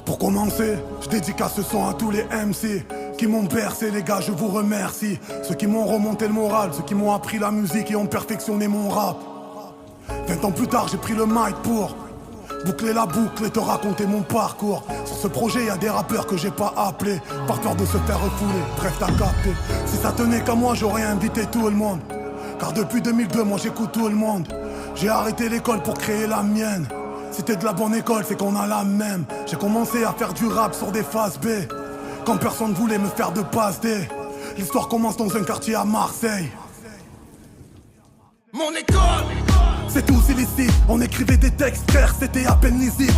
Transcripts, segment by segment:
Pour commencer, je dédicace ce son à tous les MC qui m'ont bercé, les gars, je vous remercie. Ceux qui m'ont remonté le moral, ceux qui m'ont appris la musique et ont perfectionné mon rap. 20 ans plus tard, j'ai pris le mic pour boucler la boucle et te raconter mon parcours. Sur ce projet, y a des rappeurs que j'ai pas appelés par peur de se faire refouler, bref t'as capté. Si ça tenait qu'à moi, j'aurais invité tout le monde. Car depuis 2002, moi j'écoute tout le monde. J'ai arrêté l'école pour créer la mienne. Si t'es de la bonne école, c'est qu'on a la même. J'ai commencé à faire du rap sur des phases B quand personne voulait me faire de passe D. L'histoire commence dans un quartier à Marseille. Mon école, c'est tous illicite. On écrivait des textes, frère, c'était à peine lisible.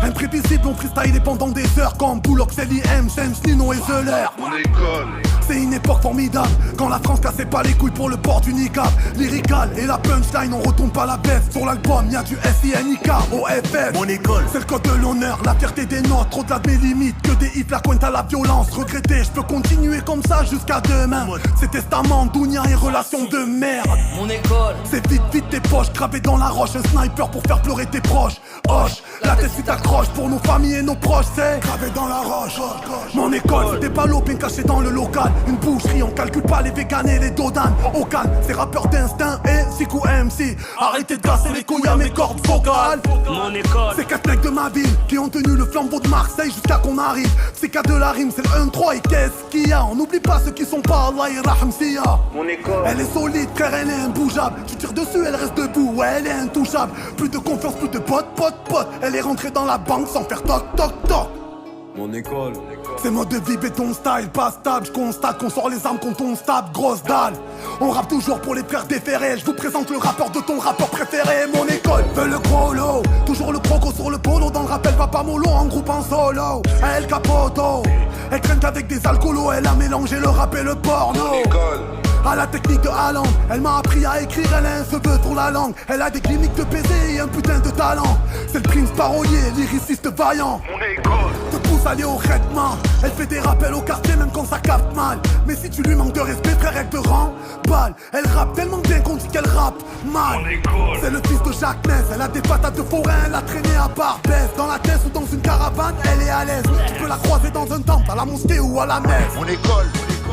Imprévisible, on freestylait pendant des heures comme Bullock, L.I.M, James, Nino et Zeller. Mon école, c'est une époque formidable, quand la France cassait pas les couilles pour le port du niqab. Lyrical et la punchline, on retombe pas la baisse. Sur l'album, y'a du S-I-N-I-K, O-F-S. Mon école, c'est le code de l'honneur, la fierté des nôtres. Au-delà de mes limites, que des hits, la pointe à la violence. Regretté, je peux continuer comme ça jusqu'à demain. C'est testament, dounia et relations de merde. mon école, C'est vite tes poches, gravé dans la roche. Un sniper pour faire pleurer tes proches. Hoche, la tête si t'accroches pour nos familles et nos proches. C'est gravé dans la roche. Mon école, c'était pas l'eau bien caché dans le local. Une boucherie, on calcule pas les véganes et les dodanes. Au calme, c'est rappeurs d'instinct et Sikou MC. Arrêtez de casser les couilles à mes cordes vocales. mon école, C'est 4 mecs de ma ville qui ont tenu le flambeau de Marseille jusqu'à qu'on arrive. C'est qu'à de la rime, c'est le 1-3 et qu'est-ce qu'il y a? On n'oublie pas ceux qui sont pas Allah Yarham Siya. mon école, Elle est solide, frère, elle est imbougeable. Tu tires dessus, elle reste debout, ouais, elle est intouchable. Plus de confiance, plus de pote. Elle est rentrée dans la banque sans faire toc. mon école, C'est mode de vie béton style, pas stable. Je constate qu'on sort les armes quand on se tape, grosse dalle. On rappe toujours pour les frères déférés. Je vous présente le rappeur de ton rappeur préféré. Mon école veut le gros lot. Toujours le croco sur le polo. Dans le rappel va pas mollo en groupe en solo. Elle capoto. Elle traîne qu'avec des alcoolos. Elle a mélangé le rap et le porno. mon école, À la technique de Haaland, elle m'a appris à écrire, elle a un cheveu sur la langue. Elle a des cliniques de baiser et un putain de talent. C'est le prince parolier, lyriciste vaillant. mon école, Te pousse à aller au traitement. Elle fait des rappels au quartier même quand ça capte mal. Mais si tu lui manques de respect, frère, elle te rend balle. Elle rappe tellement bien qu'on dit qu'elle rappe mal. mon école, C'est le fils de Jacques Ness. Elle a des patates de forain, elle a traîné à Barbès. Dans la tête ou dans une caravane, elle est à l'aise. Tu peux la croiser dans un temple, à la mosquée ou à la messe. mon école,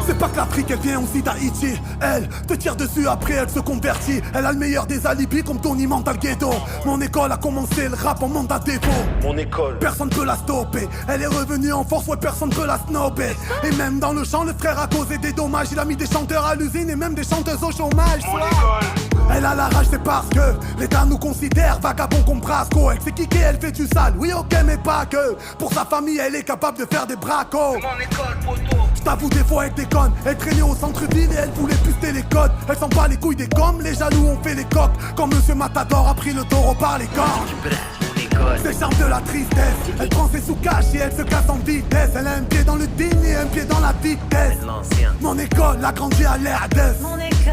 C'est pas que l'Afrique, elle vient aussi d'Haïti. Elle te tire dessus, après elle se convertit. Elle a le meilleur des alibis comme Tony Mental Ghetto. Mon école a commencé le rap en mandat défaut. mon école, Personne peut la stopper. Elle est revenue en force, ouais, personne peut la snobber. Et même dans le champ, le frère a causé des dommages. Il a mis des chanteurs à l'usine et même des chanteuses au chômage. mon école, Elle a la rage, c'est parce que l'État nous considère vagabonds comme Brasco. Elle s'est kické, elle fait du sale, oui ok mais pas que. Pour sa famille, elle est capable de faire des bracos. mon école, poteau, J't'avoue des fois avec des connes. Elle traînait au centre-ville et elle voulait puster les codes. Elle s'en bat les couilles des gommes, les jaloux ont fait les coques. Quand Monsieur Matador a pris le taureau par les cornes. mon école, C'est charme de la tristesse. Elle prend ses sous-caches et elle se casse en vitesse. Elle a un pied dans le digne et un pied dans la vitesse. l'ancien, Mon école a grandi à l'air d'Est. Mon école,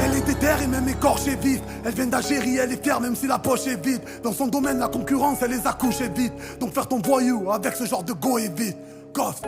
Elle est déterre et même écorchée vif. Elle vient d'Algérie, elle est fière même si la poche est vide. Dans son domaine, la concurrence, elle les a couchés vite. Donc faire ton voyou avec ce genre de go est vite. Gosse.